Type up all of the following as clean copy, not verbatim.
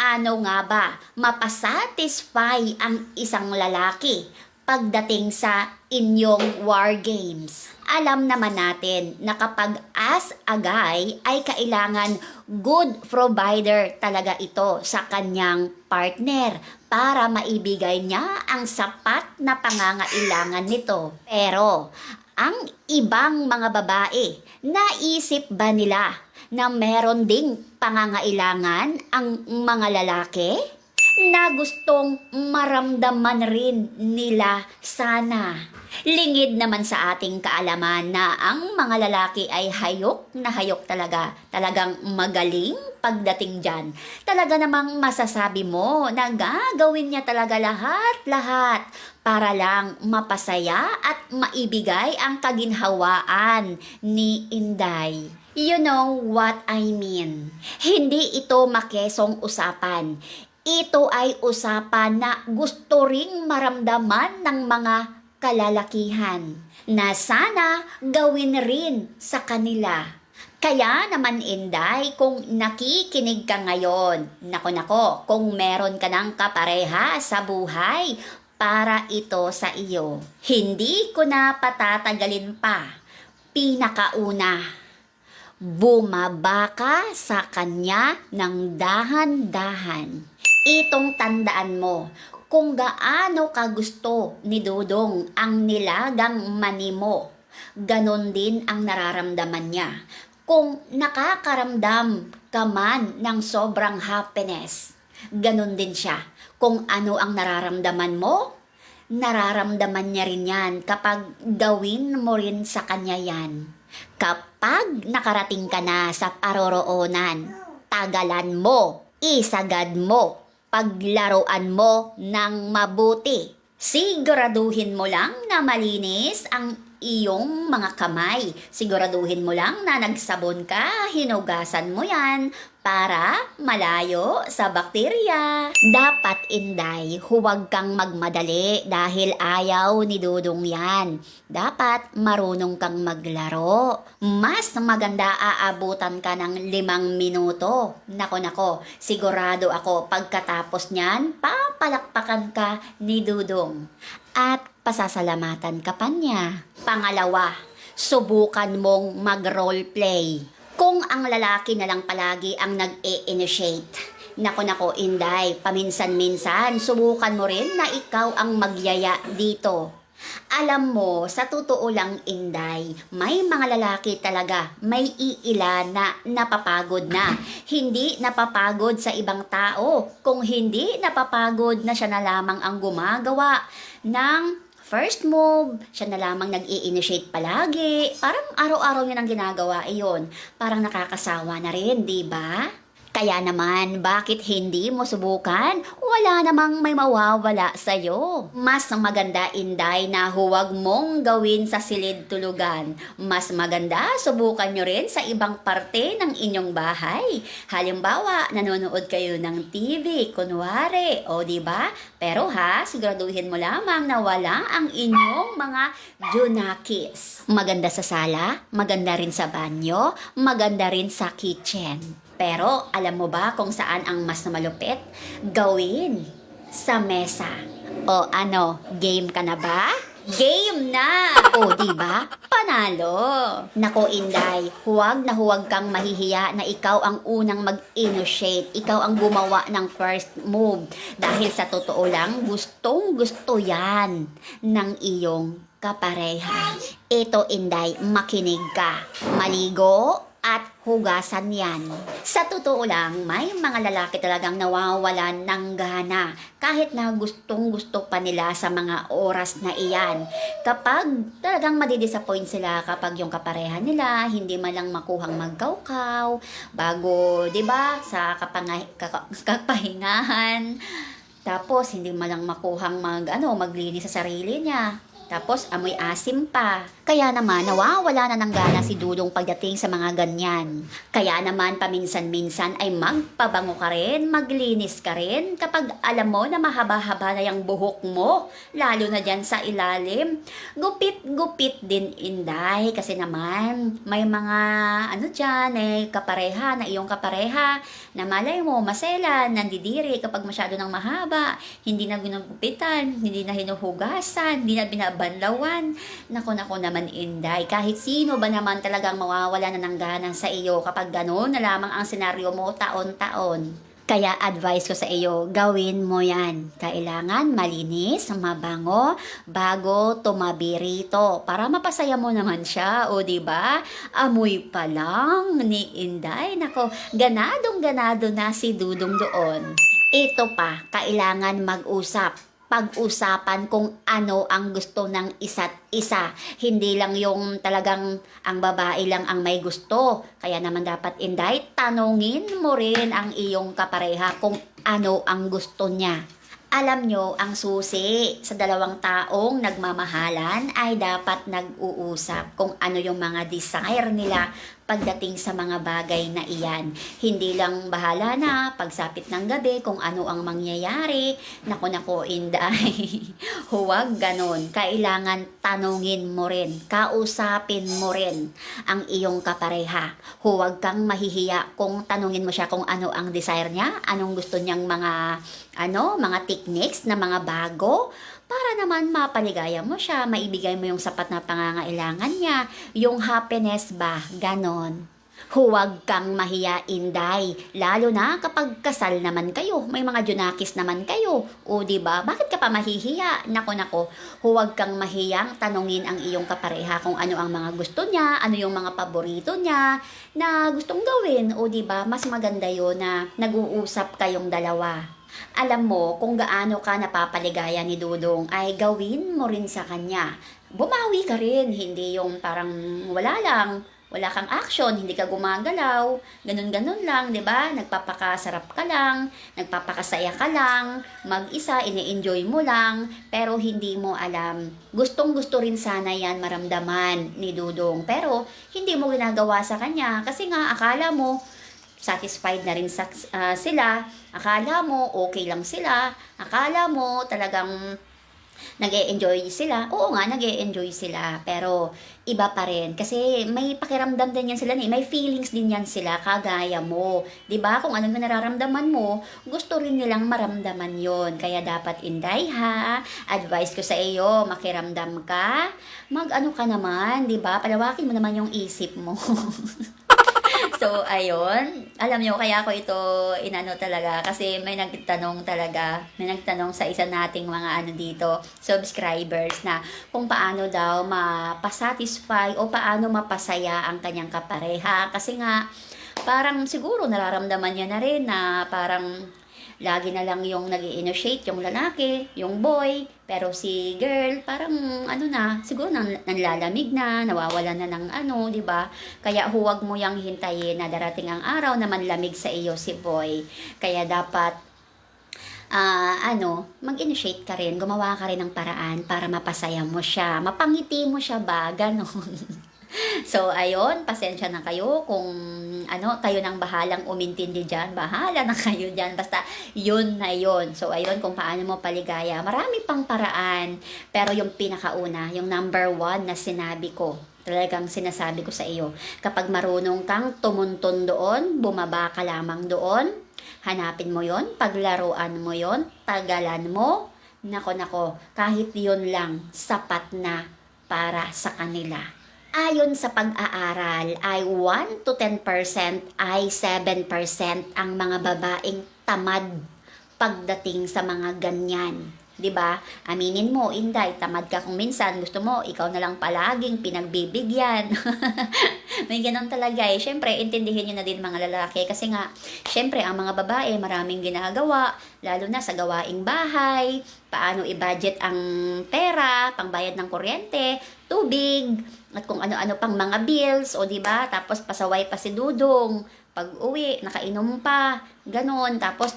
Paano nga ba mapasatisfy ang isang lalaki pagdating sa inyong war games? Alam naman natin na kapag as a guy ay kailangan good provider talaga ito sa kanyang partner para maibigay niya ang sapat na pangangailangan nito. Pero ang ibang mga babae, naisip ba nila na meron ding pangangailangan ang mga lalaki na gustong maramdaman rin nila sana? Lingid naman sa ating kaalaman na ang mga lalaki ay hayok na hayok talaga. Talagang magaling pagdating dyan. Talaga namang masasabi mo na gagawin niya talaga lahat-lahat para lang mapasaya at maibigay ang kaginhawaan ni Inday. You know what I mean? Hindi ito makesong usapan. Ito ay usapan na gusto ring maramdaman ng mga kalalakihan na sana gawin rin sa kanila. Kaya naman Inday, kung nakikinig ka ngayon, nako, kung meron ka ng kapareha sa buhay para ito sa iyo, hindi ko na patatagalin pa. Pinakauna, bumaba ka sa kanya ng dahan-dahan. Itong tandaan mo, kung gaano ka gusto ni Dudong ang nilagang mani mo, ganon din ang nararamdaman niya. Kung nakakaramdam ka man ng sobrang happiness, ganon din siya. Kung ano ang nararamdaman mo, nararamdaman niya rin yan kapag gawin mo rin sa kanya yan. Kapag nakarating ka na sa paroroonan, tagalan mo, isagad mo, paglaruan mo ng mabuti. Siguraduhin mo lang na malinis ang iyong mga kamay. Siguraduhin mo lang na nagsabon ka, hinugasan mo yan para malayo sa bakterya. Dapat Inday, huwag kang magmadali dahil ayaw ni Dudong yan. Dapat marunong kang maglaro. Mas maganda aabutan ka ng 5 minuto. Nako, sigurado ako pagkatapos niyan, papalakpakan ka ni Dudong. At pasasalamatan ka pa niya. Pangalawa, subukan mong mag-roleplay. Kung ang lalaki na lang palagi ang nag-i-initiate, nako Inday, paminsan-minsan, subukan mo rin na ikaw ang magyaya dito. Alam mo, sa totoo lang Inday, may mga lalaki talaga, may iilan na napapagod na. Hindi napapagod sa ibang tao, kung hindi napapagod na siya na lamang ang gumagawa ng first move, siya na lamang nag-i-initiate palagi. Parang araw-araw niya nang ginagawa iyon. Parang nakakasawa na rin, di ba? Kaya naman, bakit hindi mo subukan? Wala namang may mawawala sa'yo. Mas maganda Inday na huwag mong gawin sa silid tulugan. Mas maganda, subukan nyo rin sa ibang parte ng inyong bahay. Halimbawa, nanonood kayo ng TV, kunwari, o diba? Pero siguraduhin mo lamang na wala ang inyong mga junakis. Maganda sa sala, maganda rin sa banyo, maganda rin sa kitchen. Pero alam mo ba kung saan ang mas malupit? Gawin sa mesa. O ano, game ka na ba? Game na! O diba? Panalo! Nako Inday, huwag na huwag kang mahihiya na ikaw ang unang mag-initiate. Ikaw ang gumawa ng first move. Dahil sa totoo lang, gustong gusto yan ng iyong kapareha. Ito Inday, makinig ka. Maligo at hugasan yan. Sa totoo lang, may mga lalaki talagang nawawalan ng gana kahit na gustong gusto pa nila sa mga oras na iyan. Kapag talagang madidisappoint sila kapag yung kapareha nila hindi man lang makuhang magkawkaw bago, di ba, sa kapahingahan. Tapos hindi man lang makuhang maglinis sa sarili niya. Tapos amoy asim pa. Kaya naman nawawala na ng gana si Dudong pagdating sa mga ganyan. Kaya naman paminsan-minsan ay magpabango ka rin, maglinis ka rin kapag alam mo na mahaba-haba na yung buhok mo. Lalo na dyan sa ilalim. Gupit-gupit din, Inday. Kasi naman may mga dyan kapareha na iyong kapareha na malay mo maselan, nandidiri kapag masyado ng mahaba. Hindi na ginugupitan, hindi na hinuhugasan, hindi na binabanlawan. Nako naman, Inday. Kahit sino ba naman talagang mawawala na ng gana sa iyo kapag gano'n na lamang ang senaryo mo taon-taon. Kaya advice ko sa iyo, gawin mo yan. Kailangan malinis, mabango, bago tumabi rito. Para mapasaya mo naman siya, o di ba? Amoy pa lang ni Inday. Nako, ganadong-ganado na si Dudong doon. Ito pa, kailangan mag-usap. Pag-usapan kung ano ang gusto ng isa't isa. Hindi lang yung talagang ang babae lang ang may gusto. Kaya naman dapat, Inday, tanungin mo rin ang iyong kapareha kung ano ang gusto niya. Alam nyo, ang susi sa dalawang taong nagmamahalan ay dapat nag-uusap kung ano yung mga desire nila pagdating sa mga bagay na iyan. Hindi lang bahala na pagsapit ng gabi kung ano ang mangyayari. Nako, Inday. Huwag ganon. Kailangan tanungin mo rin, kausapin mo rin ang iyong kapareha. Huwag kang mahihiya kung tanungin mo siya kung ano ang desire niya, anong gusto niyang mga techniques na mga bago, para naman mapaligaya mo siya, maibigay mo yung sapat na pangangailangan niya, yung happiness ba, ganon. Huwag kang mahiya, Inday, lalo na kapag kasal naman kayo, may mga junakis naman kayo, o di ba? Bakit ka pa mahihiya? Nako, huwag kang mahiyang tanungin ang iyong kapareha kung ano ang mga gusto niya, ano yung mga paborito niya na gustong gawin, o di ba? Mas maganda 'yon na nag-uusap kayong dalawa. Alam mo, kung gaano ka napapaligaya ni Dudong, ay gawin mo rin sa kanya. Bumawi ka rin, hindi yung parang wala kang action, hindi ka gumagalaw, ganun-ganun lang, 'di ba? Nagpapakasarap ka lang, nagpapakasaya ka lang, mag-isa, ini-enjoy mo lang, pero hindi mo alam. Gustong-gusto rin sana 'yan maramdaman ni Dudong, pero hindi mo ginagawa sa kanya kasi nga akala mo satisfied na rin sila, akala mo okay lang sila, akala mo talagang nag-e-enjoy sila. Oo nga, nag-e-enjoy sila, pero iba pa rin kasi may pakiramdam din yan sila, may feelings din yan sila kagaya mo. 'Di ba? Kung ano yung nararamdaman mo, gusto rin nilang maramdaman 'yon. Kaya dapat, Inday, ha, advice ko sa iyo, makiramdam ka, mag-ano ka naman, 'di ba? Palawakin mo naman yung isip mo. So, ayun. Alam nyo, kaya ako ito inano talaga. Kasi may nagtanong sa isa nating mga dito, subscribers, na kung paano daw mapasatisfy o paano mapasaya ang kanyang kapareha. Kasi nga, parang siguro nararamdaman niya na rin na parang lagi na lang yung nag-i-initiate yung lalaki, yung boy, pero si girl, parang siguro nanlalamig na, nawawala na ng di ba? Kaya huwag mo yang hintayin na darating ang araw na manlamig sa iyo si boy. Kaya dapat mag-initiate ka rin, gumawa ka rin ng paraan para mapasaya mo siya, mapangiti mo siya ba, ganon. So, ayun, pasensya na kayo kung kayo nang bahalang umintindi dyan, bahala na kayo dyan, basta yun na yun. So, ayun, kung paano mo paligaya, marami pang paraan, pero yung pinakauna, yung number 1 na sinabi ko, talagang sinasabi ko sa iyo, kapag marunong kang tumunton doon, bumaba ka lamang doon, hanapin mo yon, paglaruan mo yon, tagalan mo, nako, kahit yun lang, sapat na para sa kanila. Ayon sa pag-aaral ay 1 to 10% ay 7% ang mga babaeng tamad pagdating sa mga ganyan. 'Di ba? Aminin mo, Inday, tamad ka kung minsan gusto mo ikaw na lang palaging pinagbibigyan. May ganun talaga eh. Syempre, intindihin niyo na din mga lalaki kasi nga, syempre ang mga babae maraming ginagawa, lalo na sa gawaing bahay, paano i-budget ang pera, pangbayad ng kuryente, tubig, at kung ano-ano pang mga bills, o 'di ba? Tapos pasaway pa si Dudong, pag uwi, nakainom pa, ganon. Tapos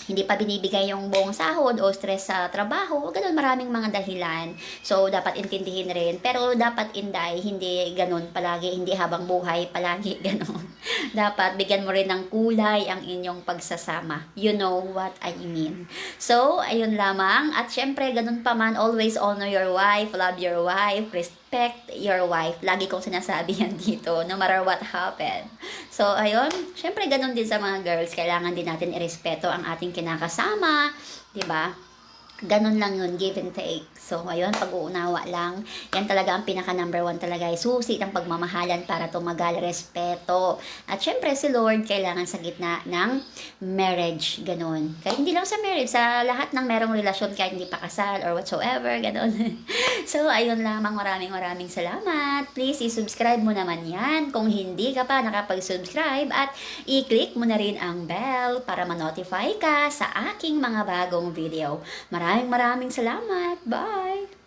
hindi pa binibigay yung buong sahod o stress sa trabaho, ganun, maraming mga dahilan. So, dapat intindihin rin. Pero dapat inday, hindi ganun palagi, hindi habang buhay palagi ganun. Dapat bigyan mo rin ng kulay ang inyong pagsasama. You know what I mean. So, ayun lamang. At syempre, ganun pa man, always honor your wife, love your wife, respect your wife. Lagi kong sinasabi yan dito, no matter what happen. So, ayun, syempre ganun din sa mga girls, kailangan din natin irespeto ang ating kinakasama, 'di ba? Ganun lang yun, give and take. So, ayun, pag-uunawa lang. Yan talaga ang pinaka number one talaga, ay susi ng pagmamahalan para tumagal, respeto. At syempre, si Lord kailangan sa gitna ng marriage, ganun. Kahit hindi lang sa marriage, sa lahat ng merong relasyon, kahit hindi pa kasal or whatsoever, ganun. So, ayun lamang, maraming salamat. Please, i-subscribe mo naman yan kung hindi ka pa nakapag-subscribe at i-click mo na rin ang bell para ma-notify ka sa aking mga bagong video. Maraming salamat. Bye!